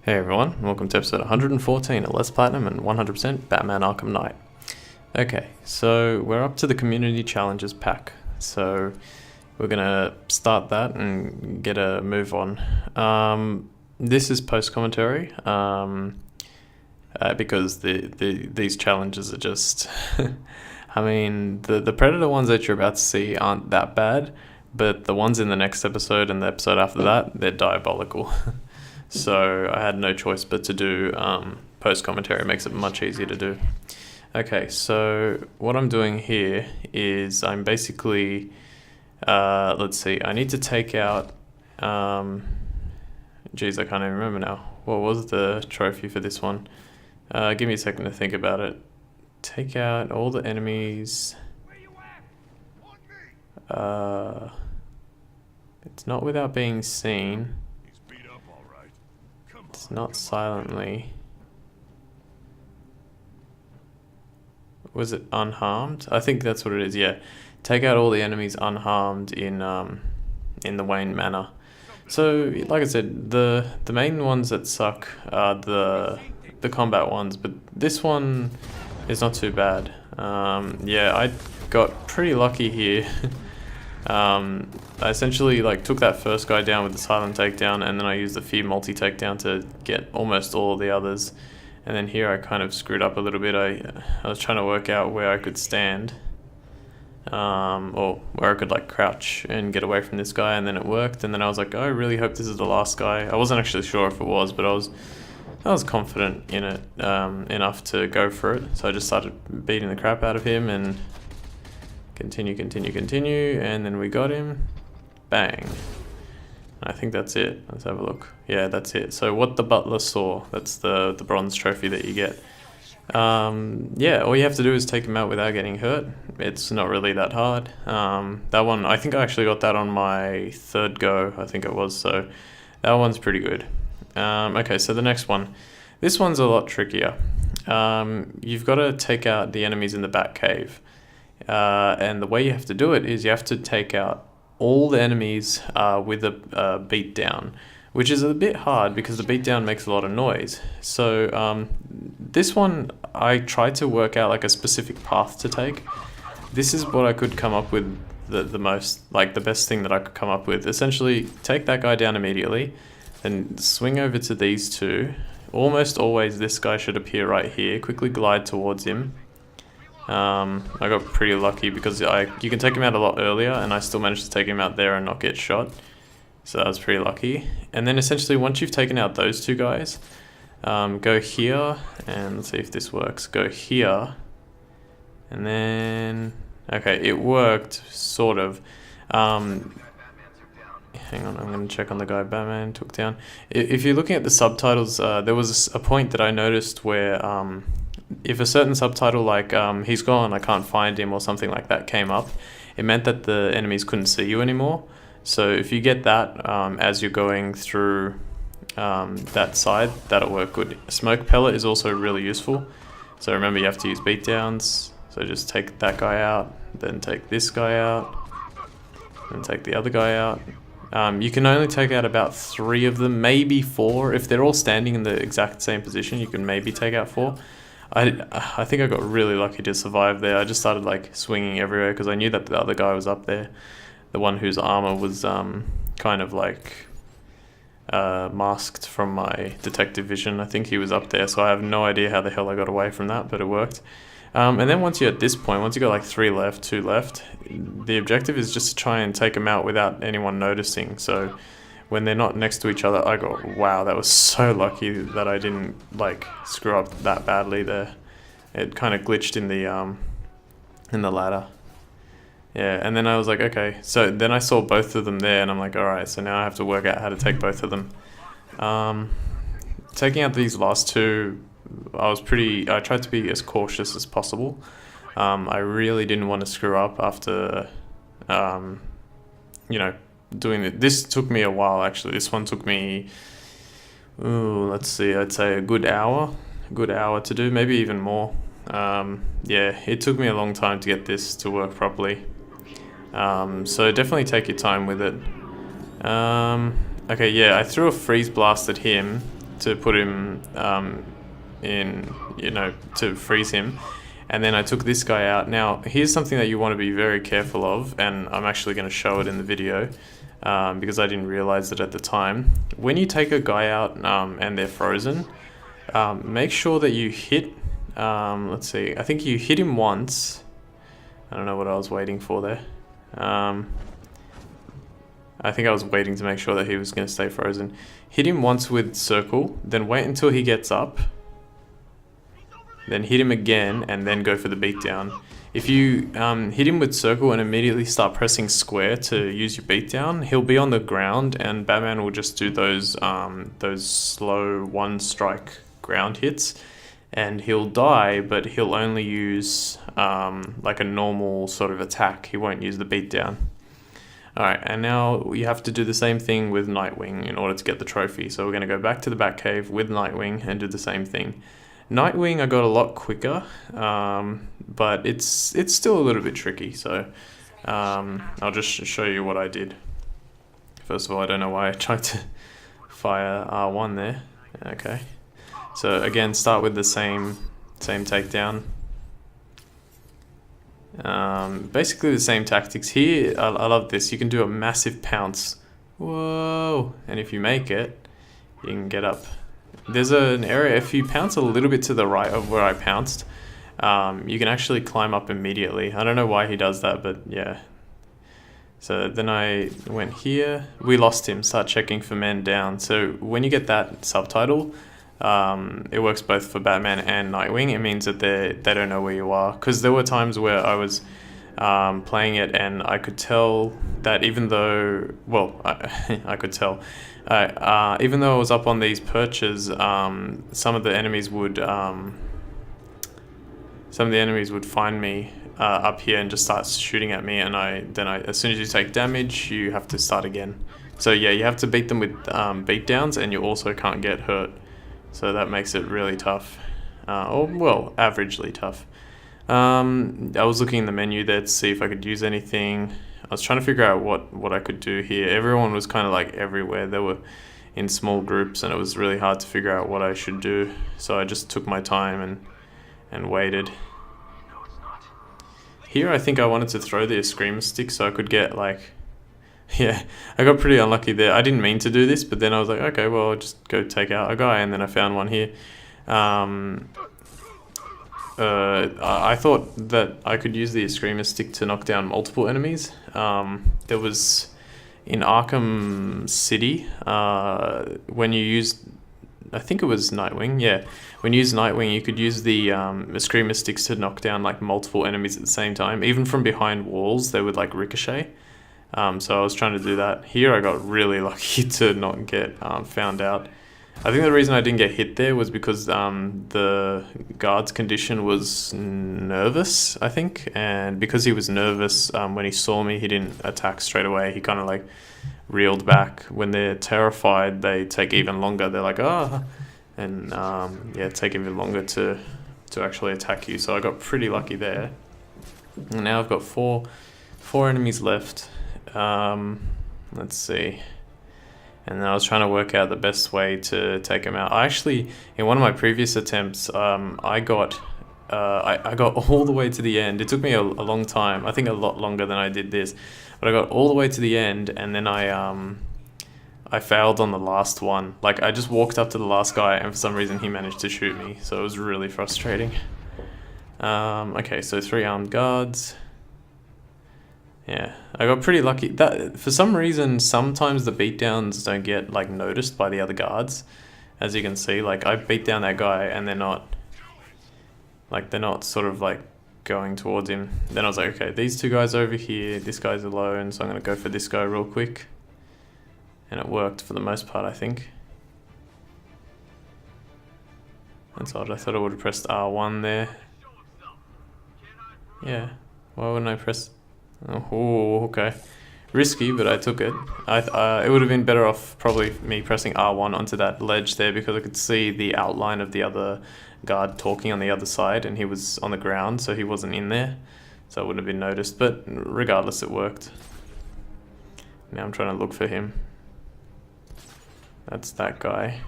Hey everyone, welcome to episode 114 of Let's Platinum and 100% Batman Arkham Knight. Okay, so we're up to the Community Challenges pack, so we're gonna start that and get a move on. This is post-commentary, because these challenges are just... I mean, the Predator ones that you're about to see aren't that bad, but the ones in the next episode and the episode after that, they're diabolical. So I had no choice but to do post-commentary. It makes it much easier to do. Okay, so what I'm doing here is I'm basically, let's see, I need to take out, geez, I can't even remember now. What was the trophy for this one? Give me a second to think about it. Take out all the enemies. It's not without being seen. It's not silently. Was it unharmed? I think that's what it is, yeah. Take out all the enemies unharmed in the Wayne Manor. So, like I said, the main ones that suck are the combat ones, but this one is not too bad. Yeah, I got pretty lucky here. I essentially took that first guy down with the silent takedown, and then I used the fear multi takedown to get almost all of the others. And then here I kind of screwed up a little bit. I was trying to work out where I could stand, or where I could crouch and get away from this guy, and then it worked. And then I was like, I really hope this is the last guy. I wasn't actually sure if it was, but I was confident in it enough to go for it. So I just started beating the crap out of him and continue, and then we got him. Bang. I think that's it. Let's have a look. Yeah, that's it. So what the Butler saw, that's the bronze trophy that you get. Yeah, all you have to do is take him out without getting hurt. It's not really that hard. That one, I think I actually got that on my third go, I think it was, so that one's pretty good. Okay, so the next one. This one's a lot trickier. You've got to take out the enemies in the Batcave. And the way you have to do it is you have to take out all the enemies with a beatdown, which is a bit hard because the beatdown makes a lot of noise. So this one, I tried to work out a specific path to take. This is what I could come up with the most, the best thing that I could come up with. Essentially, take that guy down immediately, then swing over to these two. Almost always this guy should appear right here. Quickly glide towards him. I got pretty lucky because you can take him out a lot earlier, and I still managed to take him out there and not get shot. So that was pretty lucky. And then essentially once you've taken out those two guys, go here, and let's see if this works. Go here, and then... Okay, it worked, sort of. Hang on, I'm going to check on the guy Batman took down. If you're looking at the subtitles, there was a point that I noticed where... if a certain subtitle he's gone, I can't find him, or something like that came up, it meant that the enemies couldn't see you anymore. So if you get that as you're going through that side, that'll work good. Smoke pellet is also really useful. So remember, you have to use beatdowns. So just take that guy out, then take this guy out, and take the other guy out. You can only take out about 3 of them, maybe 4. If they're all standing in the exact same position, you can maybe take out 4. I think I got really lucky to survive there. I just started swinging everywhere because I knew that the other guy was up there. The one whose armor was kind of masked from my detective vision. I think he was up there, so I have no idea how the hell I got away from that, but it worked. And then once you're at this point, once you got 3 left, 2 left, the objective is just to try and take them out without anyone noticing. So when they're not next to each other, I go, wow, that was so lucky that I didn't screw up that badly there. It kind of glitched in the ladder. Yeah, and then I was like, okay. So then I saw both of them there, and I'm like, all right, so now I have to work out how to take both of them. Taking out these last 2, I tried to be as cautious as possible. I really didn't want to screw up after, doing it. This took me a while, actually. This one took me, let's see, I'd say a good hour to do, maybe even more. Yeah, it took me a long time to get this to work properly. So definitely take your time with it. Okay, yeah, I threw a freeze blast at him, to put him in, you know, to freeze him. And then I took this guy out. Now, here's something that you want to be very careful of, and I'm actually going to show it in the video because I didn't realize it at the time. When you take a guy out and they're frozen, make sure that you hit, let's see, I think you hit him once. I don't know what I was waiting for there. I think I was waiting to make sure that he was going to stay frozen. Hit him once with circle, then wait until he gets up. Then hit him again, and then go for the beatdown. If you hit him with circle and immediately start pressing square to use your beatdown, he'll be on the ground, and Batman will just do those slow one-strike ground hits, and he'll die, but he'll only use like a normal sort of attack. He won't use the beatdown. Alright, and now you have to do the same thing with Nightwing in order to get the trophy. So we're going to go back to the Batcave with Nightwing and do the same thing. Nightwing I got a lot quicker, but it's still a little bit tricky, so I'll just show you what I did. First of all, I don't know why I tried to fire R1 there. Okay, so again, start with the same takedown. Basically the same tactics here. I love this. You can do a massive pounce. Whoa! And if you make it, you can get up. There's an area, if you pounce a little bit to the right of where I pounced, you can actually climb up immediately. I don't know why he does that, but yeah. So then I went here. We lost him. Start checking for men down. So when you get that subtitle, it works both for Batman and Nightwing. It means that they don't know where you are. Because there were times where I was playing it and I could tell that even though, well, I could tell, even though I was up on these perches, some of the enemies would find me up here and just start shooting at me, and as soon as you take damage, you have to start again. So yeah, you have to beat them with beatdowns, and you also can't get hurt. So that makes it really tough, or well, averagely tough. I was looking in the menu there to see if I could use anything. I was trying to figure out what I could do here. Everyone was kind of like everywhere. They were in small groups, and it was really hard to figure out what I should do. So I just took my time and waited. Here I think I wanted to throw the Screamer stick so I could get like... Yeah, I got pretty unlucky there. I didn't mean to do this, but then I was like, okay, well, I'll just go take out a guy, and then I found one here. I thought that I could use the Screamer stick to knock down multiple enemies. There was in Arkham City, when you used, I think it was Nightwing, yeah. When you use Nightwing, you could use the Screamer sticks to knock down like multiple enemies at the same time. Even from behind walls, they would like ricochet. So I was trying to do that. Here I got really lucky to not get found out. I think the reason I didn't get hit there was because the guard's condition was nervous, I think. And because he was nervous, when he saw me, he didn't attack straight away. He kind of like reeled back. When they're terrified, they take even longer. They're like, ah, and yeah, take even longer to actually attack you. So I got pretty lucky there. And now I've got four enemies left. Let's see. And then I was trying to work out the best way to take him out. I actually, in one of my previous attempts, I got all the way to the end. It took me a long time. I think a lot longer than I did this. But I got all the way to the end, and then I failed on the last one. Like, I just walked up to the last guy, and for some reason he managed to shoot me. So it was really frustrating. Okay, so 3 armed guards. Yeah, I got pretty lucky. That for some reason, sometimes the beatdowns don't get like noticed by the other guards. As you can see, like I beat down that guy and they're not sort of like going towards him. Then I was like, okay, these 2 guys over here, this guy's alone, so I'm gonna go for this guy real quick. And it worked for the most part, I think. That's odd. I thought I would have pressed R1 there. Yeah, why wouldn't I press... Oh, okay. Risky, but I took it. It would have been better off probably me pressing R1 onto that ledge there, because I could see the outline of the other guard talking on the other side, and he was on the ground, so he wasn't in there. So it wouldn't have been noticed, but regardless, it worked. Now I'm trying to look for him. That's that guy.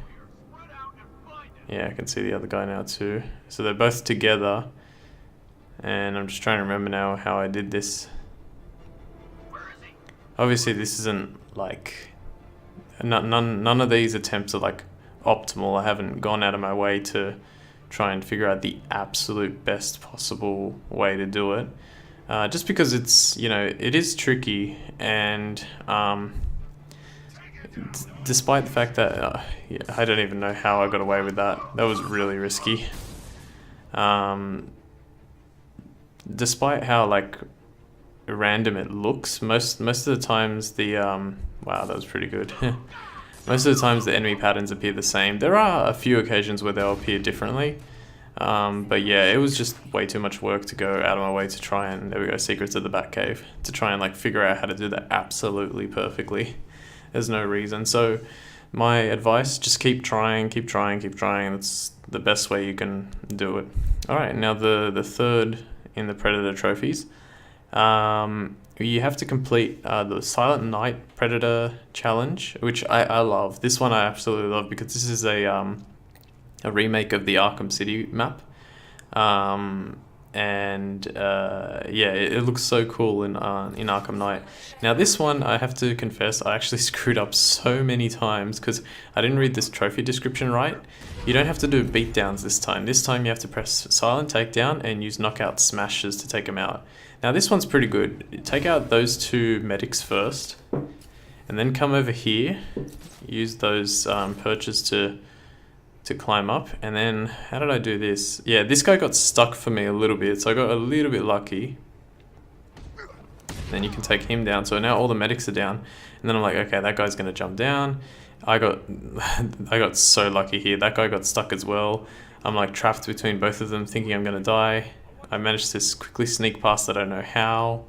Yeah, I can see the other guy now too. So they're both together. And I'm just trying to remember now how I did this. Obviously this isn't like... None of these attempts are like optimal. I haven't gone out of my way to try and figure out the absolute best possible way to do it. Just because it's, you know, it is tricky, and despite the fact that yeah, I don't even know how I got away with that. That was really risky. Despite how like random it looks, most of the times the wow, that was pretty good. Most of the times the enemy patterns appear the same. There are a few occasions where they'll appear differently. But yeah, it was just way too much work to go out of my way to try and, there we go, Secrets of the Batcave, to try and like figure out how to do that absolutely perfectly. There's no reason. So my advice, just keep trying. That's the best way you can do it. Alright, now the third in the Predator trophies. You have to complete the Silent Night Predator challenge, which I love. This one I absolutely love because this is a remake of the Arkham City map. Yeah, it looks so cool in Arkham Knight. Now this one, I have to confess, I actually screwed up so many times because I didn't read this trophy description right. You don't have to do beatdowns this time. This time you have to press silent takedown and use knockout smashes to take them out. Now this one's pretty good. Take out those two medics first, and then come over here, use those perches to climb up, and then, how did I do this? Yeah, this guy got stuck for me a little bit, so I got a little bit lucky. Then you can take him down, so now all the medics are down, and then I'm like, okay, that guy's gonna jump down. I got so lucky here. That guy got stuck as well. I'm like trapped between both of them, thinking I'm gonna die. I managed to quickly sneak past, I don't know how,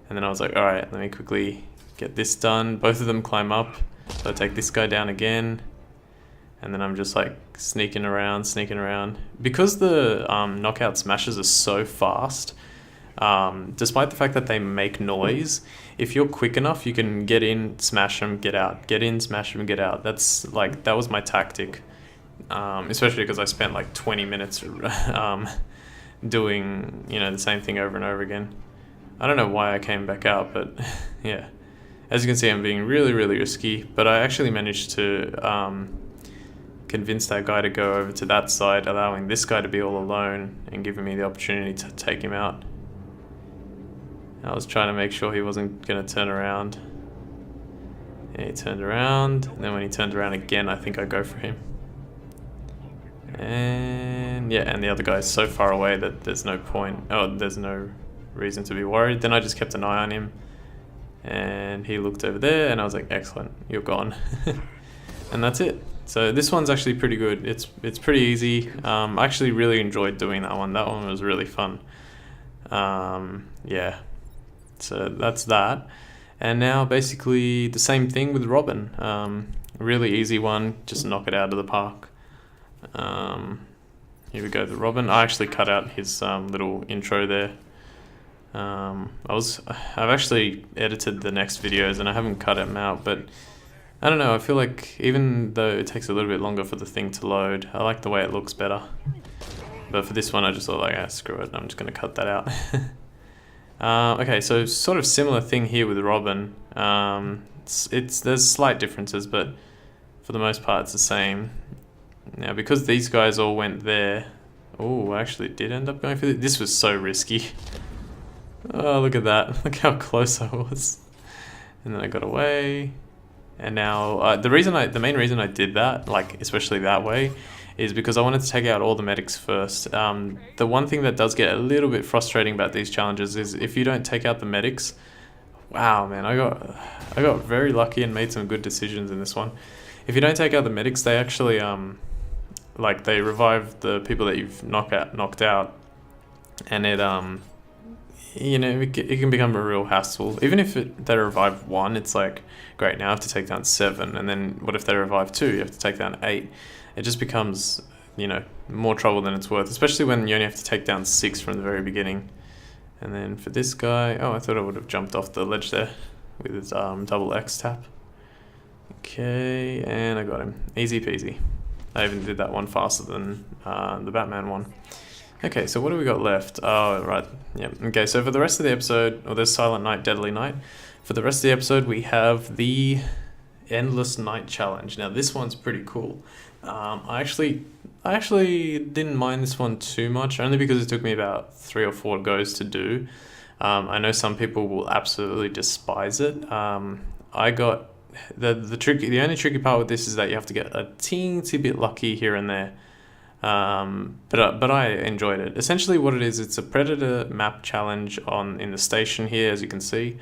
and then I was like, alright, let me quickly get this done. Both of them climb up, so I take this guy down again. And then I'm just like sneaking around. Because the knockout smashes are so fast, despite the fact that they make noise, if you're quick enough, you can get in, smash them, get out. Get in, smash them, get out. That's like, that was my tactic. Especially because I spent like 20 minutes doing, you know, the same thing over and over again. I don't know why I came back out, but yeah. As you can see, I'm being really risky, but I actually managed to convince that guy to go over to that side, allowing this guy to be all alone and giving me the opportunity to take him out. I was trying to make sure he wasn't going to turn around. And he turned around, and then when he turned around again, I think I go for him. And yeah, and the other guy's so far away that there's no point. Oh, there's no reason to be worried. Then I just kept an eye on him, and he looked over there, and I was like, excellent, you're gone. And that's it. So this one's actually pretty good. It's pretty easy. I actually really enjoyed doing that one. That one was really fun. Yeah. So that's that. And now basically the same thing with Robin. Really easy one. Just knock it out of the park. Here we go, the Robin. I actually cut out his little intro there. I've actually edited the next videos and I haven't cut them out, but I don't know, I feel like even though it takes a little bit longer for the thing to load, I like the way it looks better. But for this one I just thought like, screw it, I'm just going to cut that out. Okay, so sort of similar thing here with Robin. There's slight differences, but for the most part it's the same. Now because these guys all went there, oh, I actually did end up going for this. This was so risky. Oh, look at that, look how close I was. And then I got away. And now, the main reason I did that, like especially that way, is because I wanted to take out all the medics first. The one thing that does get a little bit frustrating about these challenges is if you don't take out the medics. Wow, man, I got very lucky and made some good decisions in this one. If you don't take out the medics, they actually like they revive the people that you've knocked out, and it you know, it can become a real hassle. Even if they revive 1, it's like, great, now I have to take down 7, and then what if they revive 2? You have to take down 8. It just becomes, you know, more trouble than it's worth, especially when you only have to take down 6 from the very beginning. And then for this guy, oh, I thought I would have jumped off the ledge there with his double X tap. Okay, and I got him. Easy peasy. I even did that one faster than the Batman one. Okay, so what do we got left? Oh, right. Yeah. Okay, so for the rest of the episode, there's Silent Night, Deadly Night. For the rest of the episode, we have the Endless Night Challenge. Now, this one's pretty cool. I actually didn't mind this one too much, only because it took me about 3 or 4 goes to do. I know some people will absolutely despise it. I got the only tricky part with this is that you have to get a teensy bit lucky here and there. But I enjoyed it. Essentially what it is, it's a Predator map challenge in the station here, as you can see.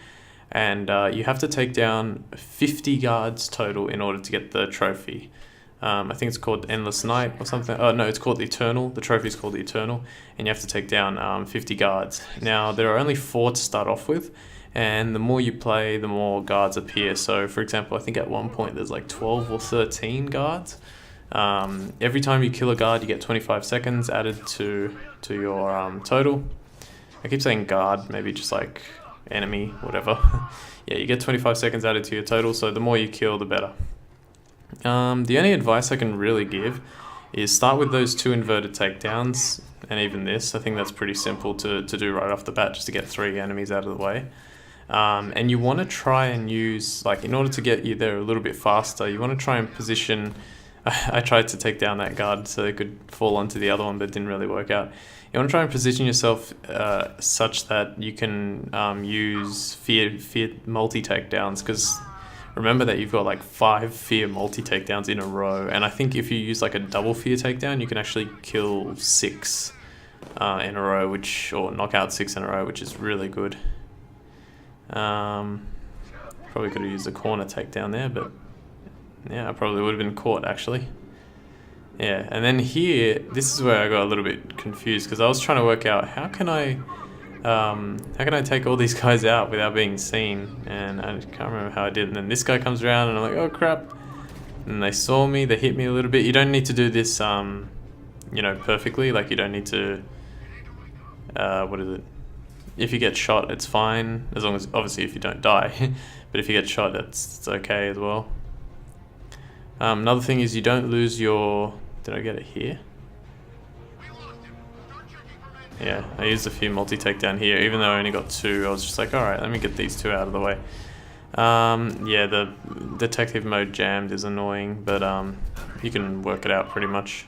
And you have to take down 50 guards total in order to get the trophy. I think it's called Endless Night or something. Oh, no, it's called the Eternal. The trophy is called the Eternal. And you have to take down 50 guards. Now, there are only 4 to start off with. And the more you play, the more guards appear. So, for example, I think at one point there's like 12 or 13 guards. Every time you kill a guard, you get 25 seconds added to your total. I keep saying guard, maybe just like enemy, whatever. Yeah, you get 25 seconds added to your total, so the more you kill, the better. The only advice I can really give is start with those 2 inverted takedowns, and even this, I think that's pretty simple to do right off the bat, just to get 3 enemies out of the way. And you want to try and use, like, in order to get you there a little bit faster, you want to try and position... I tried to take down that guard so it could fall onto the other one, but it didn't really work out. You want to try and position yourself such that you can use fear multi-takedowns, because remember that you've got like 5 fear multi-takedowns in a row, and I think if you use like a double fear takedown, you can actually kill 6 in a row, or knock out 6 in a row, which is really good. Probably could have used a corner takedown there, but yeah, I probably would have been caught actually. Yeah, and then here, this is where I got a little bit confused, because I was trying to work out how can I take all these guys out without being seen, and I can't remember how I did. And then this guy comes around, and I'm like, oh crap! And they saw me, they hit me a little bit. You don't need to do this, perfectly. Like, you don't need to. What is it? If you get shot, it's fine, as long as, obviously, if you don't die. But if you get shot, it's okay as well. Another thing is you don't lose your... Did I get it here? Yeah, I used a few multi-takedown here. Even though I only got 2, I was just like, alright, let me get these 2 out of the way. Yeah, the detective mode jammed is annoying, but you can work it out pretty much.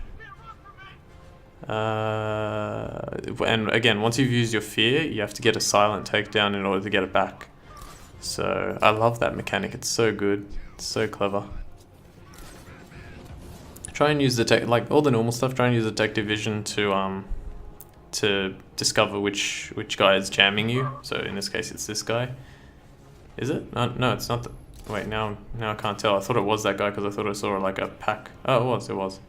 And again, once you've used your fear, you have to get a silent takedown in order to get it back. So, I love that mechanic. It's so good. It's so clever. Try and use the like all the normal stuff. Try and use detective vision to discover which guy is jamming you. So in this case, it's this guy. Is it? No, it's not. Wait, now I can't tell. I thought it was that guy because I thought I saw like a pack. Oh, it was.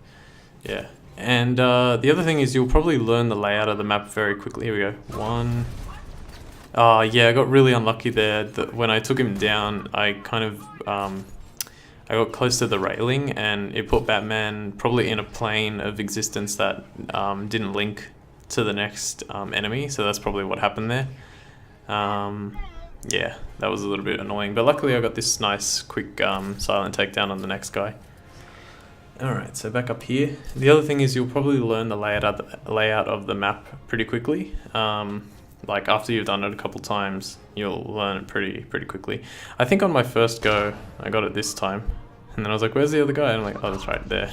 Yeah. And the other thing is you'll probably learn the layout of the map very quickly. Here we go. 1. Yeah, I got really unlucky there. When I took him down, I kind of I got close to the railing, and it put Batman probably in a plane of existence that didn't link to the next enemy, so that's probably what happened there. Yeah, that was a little bit annoying, but luckily I got this nice quick silent takedown on the next guy. Alright, so back up here. The other thing is you'll probably learn the layout of the map pretty quickly. Like after you've done it a couple times, you'll learn it pretty quickly. I think on my first go, I got it this time. And then I was like, where's the other guy? And I'm like, oh, that's right there.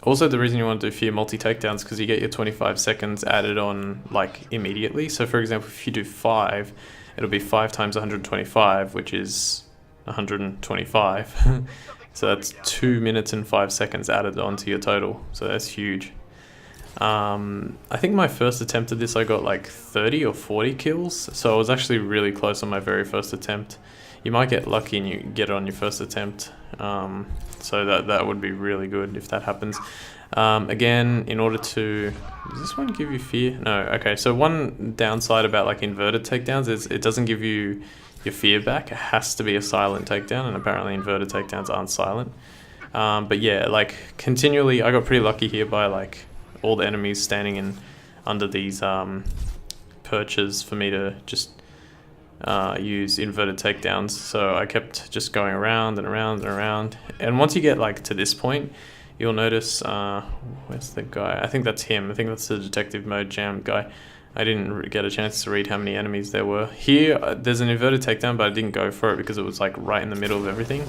Also, the reason you want to do fear multi-takedowns because you get your 25 seconds added on like immediately. So for example, if you do 5, it'll be 5 times 125, which is 125. So that's 2 minutes and 5 seconds added onto your total. So that's huge. I think my first attempt at this, I got like 30 or 40 kills. So I was actually really close on my very first attempt. You might get lucky and you get it on your first attempt. So that would be really good if that happens. Again, in order to... Does this one give you fear? No, okay. So one downside about like inverted takedowns is it doesn't give you your fear back. It has to be a silent takedown, and apparently inverted takedowns aren't silent. But yeah, like continually, I got pretty lucky here by like all the enemies standing in under these perches for me to just use inverted takedowns. So I kept just going around and around and around. And once you get like to this point, you'll notice, where's the guy? I think that's him. I think that's the detective mode jammed guy. I didn't get a chance to read how many enemies there were. Here, there's an inverted takedown, but I didn't go for it because it was like right in the middle of everything.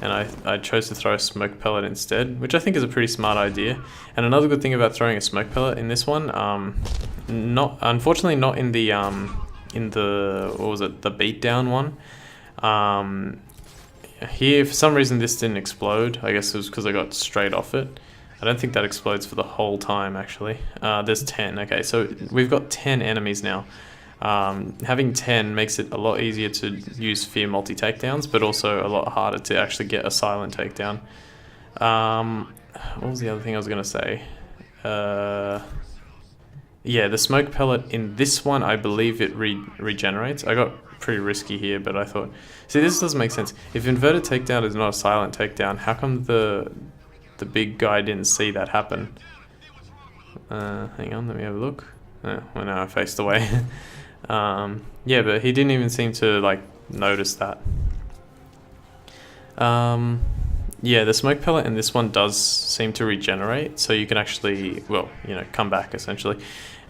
And I chose to throw a smoke pellet instead, which I think is a pretty smart idea. And another good thing about throwing a smoke pellet in this one, unfortunately not in the what was it, the beatdown one. Here, for some reason, this didn't explode. I guess it was because I got straight off it. I don't think that explodes for the whole time, actually. There's 10. Okay, so we've got 10 enemies now. Having 10 makes it a lot easier to use fear multi-takedowns, but also a lot harder to actually get a silent takedown. What was the other thing I was going to say? Yeah, the smoke pellet in this one, I believe it regenerates. I got pretty risky here, but I thought... See, this doesn't make sense. If inverted takedown is not a silent takedown, how come the big guy didn't see that happen? Hang on, let me have a look. Oh, well, now I faced away. Yeah, but he didn't even seem to like notice that. Yeah, the smoke pellet in this one does seem to regenerate, so you can actually, well, you know, come back essentially.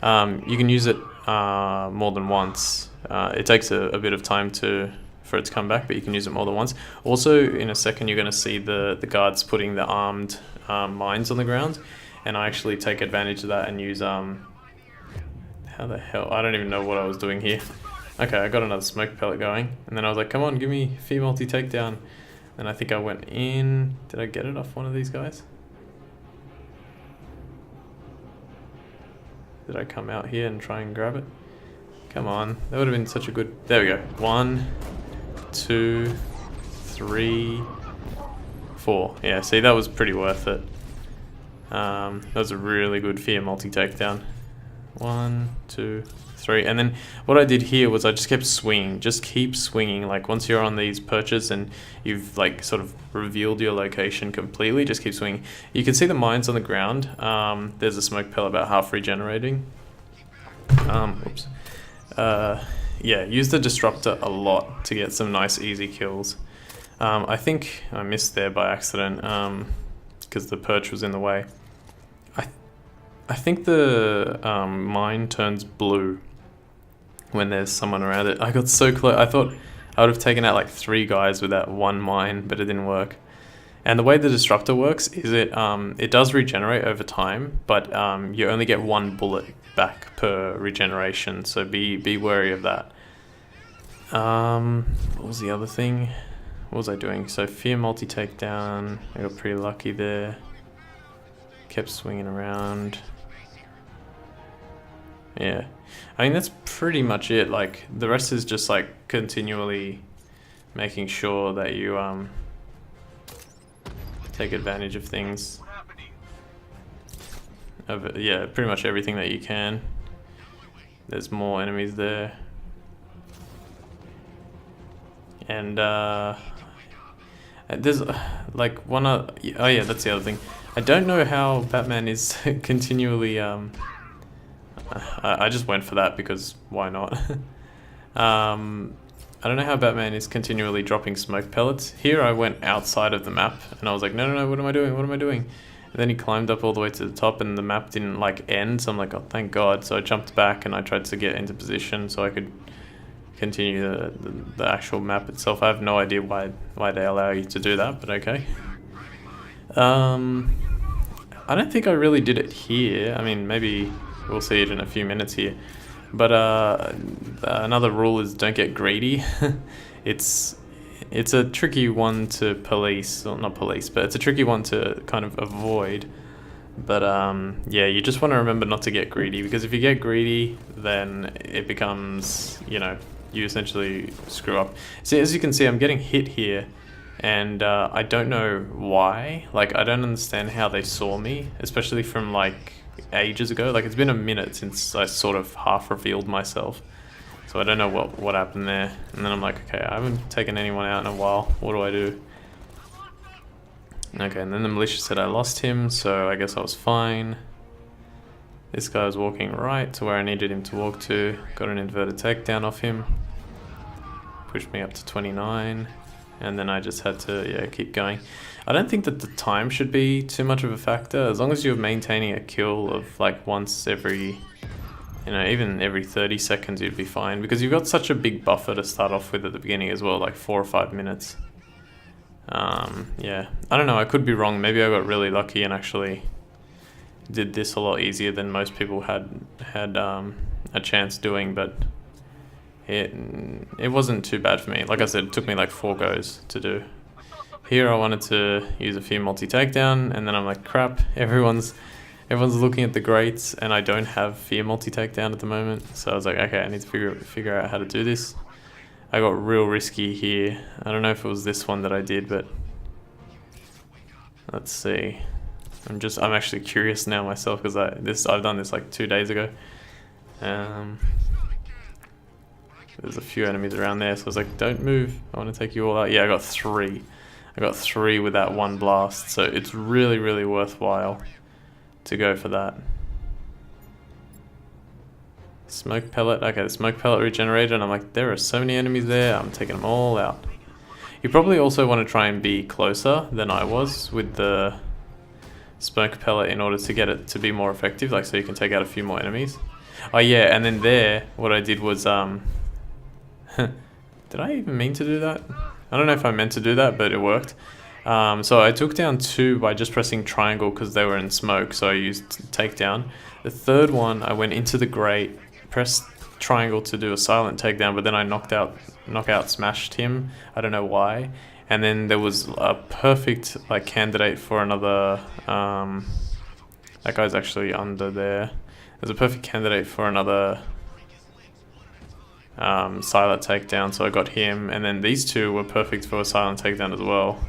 You can use it more than once. It takes a bit of time for it to come back, but you can use it more than once. Also, in a second, you're going to see the guards putting the armed mines on the ground, and I actually take advantage of that and use how the hell? I don't even know what I was doing here. Okay, I got another smoke pellet going, and then I was like, come on, give me fear multi takedown. And I think I went in. Did I get it off one of these guys? Did I come out here and try and grab it? Come on, that would have been such a good... There we go. 1, 2, 3, 4. Yeah, see, that was pretty worth it. That was a really good fear multi-takedown. 1, 2, 3. And then what I did here was I just kept swinging. Just keep swinging. Like, once you're on these perches and you've, like, sort of revealed your location completely, just keep swinging. You can see the mines on the ground. There's a smoke pellet about half regenerating. Oops. Yeah, use the disruptor a lot to get some nice easy kills. I think I missed there by accident because the perch was in the way. I think the mine turns blue when there's someone around it. I got so close. I thought I would have taken out like 3 guys with that one mine, but it didn't work. And the way the disruptor works is it does regenerate over time, but you only get 1 bullet back per regeneration, so be wary of that. What was the other thing? What was I doing? So fear multi takedown. I got pretty lucky there. Kept swinging around. Yeah, I mean, that's pretty much it. Like, the rest is just like continually making sure that you take advantage of things. Yeah, pretty much everything that you can. There's more enemies there. And there's like one other... Oh yeah, that's the other thing. I don't know how Batman is continually... I just went for that because why not? I don't know how Batman is continually dropping smoke pellets. Here I went outside of the map and I was like, no, what am I doing? What am I doing? And then he climbed up all the way to the top and the map didn't like end, so I'm like, oh, thank God. So I jumped back and I tried to get into position so I could continue the actual map itself. I have no idea why they allow you to do that, but okay. I don't think I really did it here. I mean, maybe we'll see it in a few minutes here. But another rule is don't get greedy. It's a tricky one to police, or not police, but it's a tricky one to kind of avoid. But yeah, you just want to remember not to get greedy, because if you get greedy, then it becomes, you know, you essentially screw up. See, as you can see, I'm getting hit here, and I don't know why. Like, I don't understand how they saw me, especially from like ages ago. Like, it's been a minute since I sort of half revealed myself, so I don't know what happened there. And then I'm like, okay, I haven't taken anyone out in a while, what do I do? Okay, and then the militia said I lost him, so I guess I was fine. This guy was walking right to where I needed him to walk to. Got an inverted takedown off him. pushed me up to 29, and then I just had to keep going. I don't think that the time should be too much of a factor, as long as you're maintaining a kill of like once every, even every 30 seconds you'd be fine, because you've got such a big buffer to start off with at the beginning as well, like 4 or 5 minutes. Yeah, I don't know, I could be wrong. Maybe I got really lucky and actually did this a lot easier than most people had a chance doing, but it wasn't too bad for me. Like I said, it took me like 4 goes to do. Here I wanted to use a fear multi-takedown, and then I'm like, crap, everyone's looking at the greats, and I don't have fear multi-takedown at the moment. So I was like, okay, I need to figure out how to do this. I got real risky here. I don't know if it was this one that I did, but let's see. I'm actually curious now myself, because I've done this like 2 days ago. There's a few enemies around there, so I was like, don't move, I want to take you all out. Yeah, I got 3. I got 3 with that one blast, so it's really, really worthwhile to go for that. Smoke pellet. Okay, the smoke pellet regenerated, and I'm like, there are so many enemies there, I'm taking them all out. You probably also want to try and be closer than I was with the smoke pellet in order to get it to be more effective, like so you can take out a few more enemies. Oh yeah, and then there, what I did was, did I even mean to do that? I don't know if I meant to do that, but it worked. So I took down 2 by just pressing triangle because they were in smoke, so I used takedown. The third one, I went into the grate, pressed triangle to do a silent takedown, but then I knockout smashed him. I don't know why. And then there was a perfect like candidate for another. That guy's actually under there. There's a perfect candidate for another silent takedown, so I got him, and then these 2 were perfect for a silent takedown as well.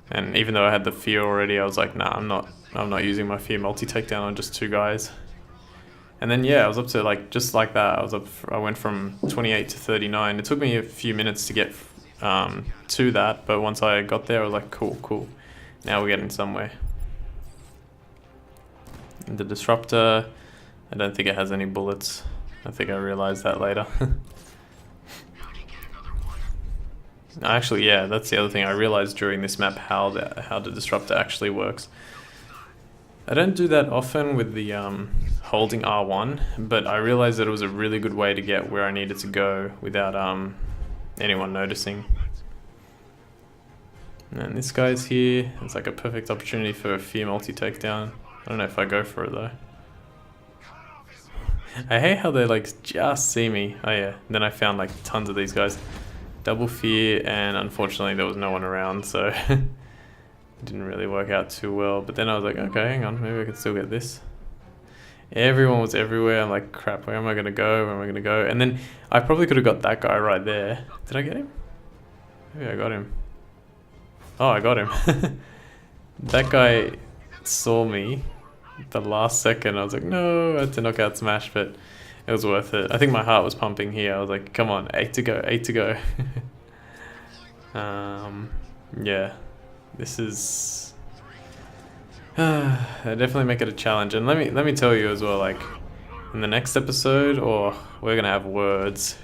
And even though I had the fear already, I was like, nah, I'm not using my fear multi takedown on just 2 guys. And then yeah, I was up to like just like that. I went from 28 to 39. It took me a few minutes to get to that, but once I got there, I was like, cool. Now we're getting somewhere. And the disruptor, I don't think it has any bullets. I think I realized that later. Actually, yeah, that's the other thing. I realized during this map how the disruptor actually works. I don't do that often with the holding R1, but I realized that it was a really good way to get where I needed to go without anyone noticing. And this guy's here. It's like a perfect opportunity for a fear multi-takedown. I don't know if I go for it though. I hate how they like just see me. Oh yeah, and then I found like tons of these guys. Double fear, and unfortunately there was no one around, so it didn't really work out too well. But then I was like, okay, hang on, maybe I can still get this. Everyone was everywhere. I'm like, crap, where am I gonna go? Where am I gonna go? And then I probably could have got that guy right there. Did I get him? Maybe I got him. Oh, I got him. That guy saw me the last second. I was like, no, I had to knock out smash, but it was worth it. I think my heart was pumping here. I was like, come on, 8 to go, 8 to go. Yeah, this is I definitely make it a challenge. And let me tell you as well, like in the next episode, we're gonna have words.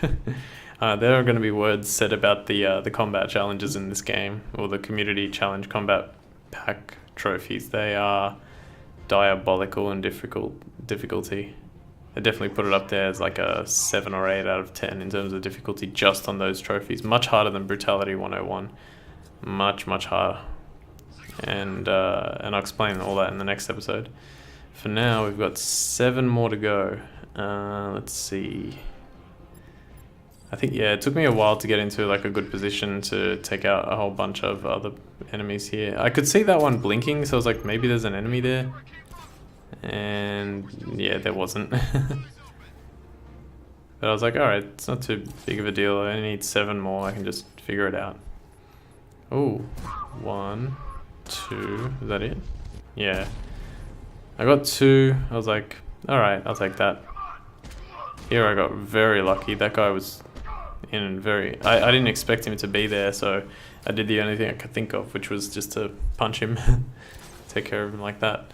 There are gonna be words said about the combat challenges in this game, or the community challenge combat pack trophies. They are diabolical in difficulty. I definitely put it up there as like a 7 or 8 out of 10 in terms of difficulty just on those trophies. Much harder than Brutality 101. Much harder. And I'll explain all that in the next episode. For now, we've got 7 more to go. Let's see. I think, yeah, it took me a while to get into like a good position to take out a whole bunch of other enemies here. I could see that one blinking, so I was like, maybe there's an enemy there. And yeah, there wasn't. But I was like, alright, it's not too big of a deal. I only need 7 more. I can just figure it out. Oh, 1, 2. Is that it? Yeah. I got 2. I was like, alright, I'll take that. Here I got very lucky. That guy was in I didn't expect him to be there, so I did the only thing I could think of, which was just to punch him. Take care of him like that.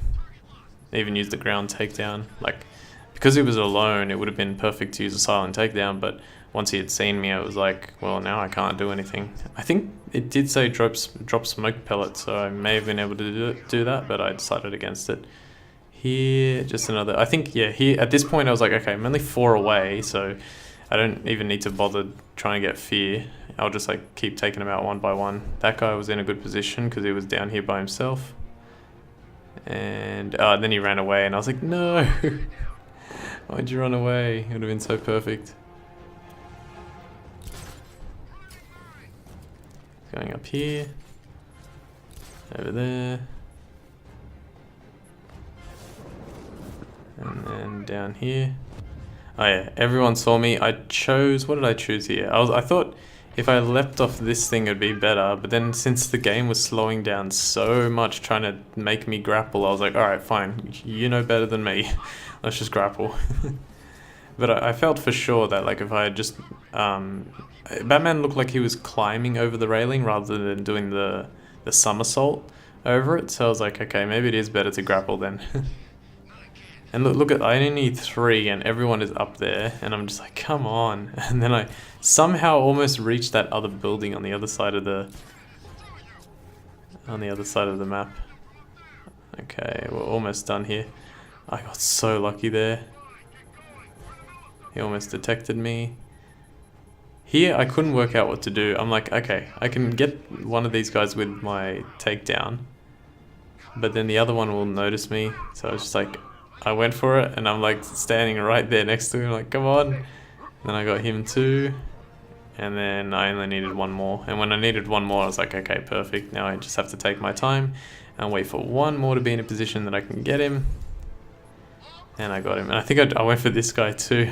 I even used the ground takedown. Like, because he was alone, it would have been perfect to use a silent takedown, but once he had seen me, it was like, well, now I can't do anything. I think it did say drop smoke pellets, so I may have been able to do that, but I decided against it. Here, just another, I think, yeah, here, at this point I was like, okay, I'm only 4 away, so I don't even need to bother trying to get fear. I'll just like keep taking them out one by one. That guy was in a good position because he was down here by himself. And then he ran away and I was like, no! Why'd you run away? It would have been so perfect. Going up here. Over there. And then down here. Oh yeah, everyone saw me. I chose, what did I choose here? I thought if I leapt off this thing it'd be better, but then since the game was slowing down so much trying to make me grapple, I was like, alright, fine, you know better than me. Let's just grapple. But I felt for sure that like if I had just Batman looked like he was climbing over the railing rather than doing the somersault over it, so I was like, okay, maybe it is better to grapple then. And look at, I only need 3 and everyone is up there and I'm just like, come on. And then I somehow almost reached that other building on the other side of the map. Okay, we're almost done here. I got so lucky there. He almost detected me. Here I couldn't work out what to do. I'm like, okay, I can get one of these guys with my takedown, but then the other one will notice me. So I was just like, I went for it and I'm like standing right there next to him like, come on. Then I got him too. And then I only needed 1 more. And when I needed 1 more, I was like, okay, perfect. Now I just have to take my time and wait for 1 more to be in a position that I can get him. And I got him. And I think I went for this guy too.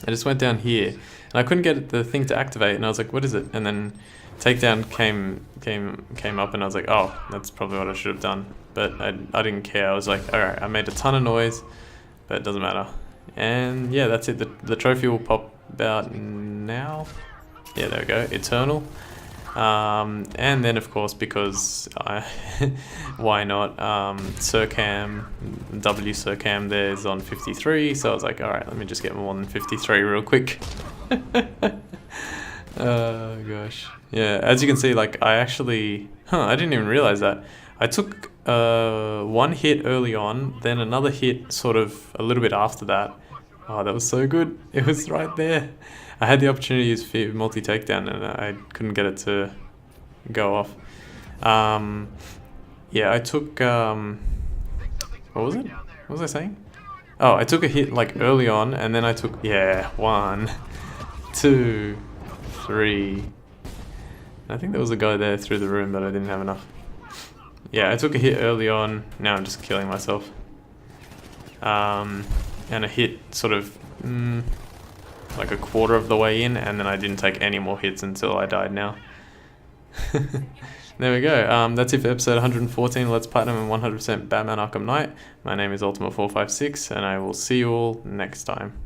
I just went down here and I couldn't get the thing to activate and I was like, what is it? And then takedown came up and I was like, oh, that's probably what I should have done. But I didn't care. I was like, alright, I made a ton of noise, but it doesn't matter. And yeah, that's it. The trophy will pop about now. Yeah, there we go. Eternal. And then of course, because why not? Sircam, W Sircam there is on 53, so I was like, alright, let me just get more than 53 real quick. Oh gosh. Yeah, as you can see, like I actually, I didn't even realize that. I took 1 hit early on, then another hit sort of a little bit after that. Oh, that was so good. It was right there. I had the opportunity to use fear multi-takedown and I couldn't get it to go off. Yeah, I took, what was it? What was I saying? Oh, I took a hit like early on and then I took, yeah, 1, 2, 3. I think there was a guy there through the room, but I didn't have enough. Yeah, I took a hit early on. Now I'm just killing myself. And a hit sort of like a quarter of the way in, and then I didn't take any more hits until I died now. There we go. That's it for episode 114. Let's Platinum and 100% Batman Arkham Knight. My name is Ultima456, and I will see you all next time.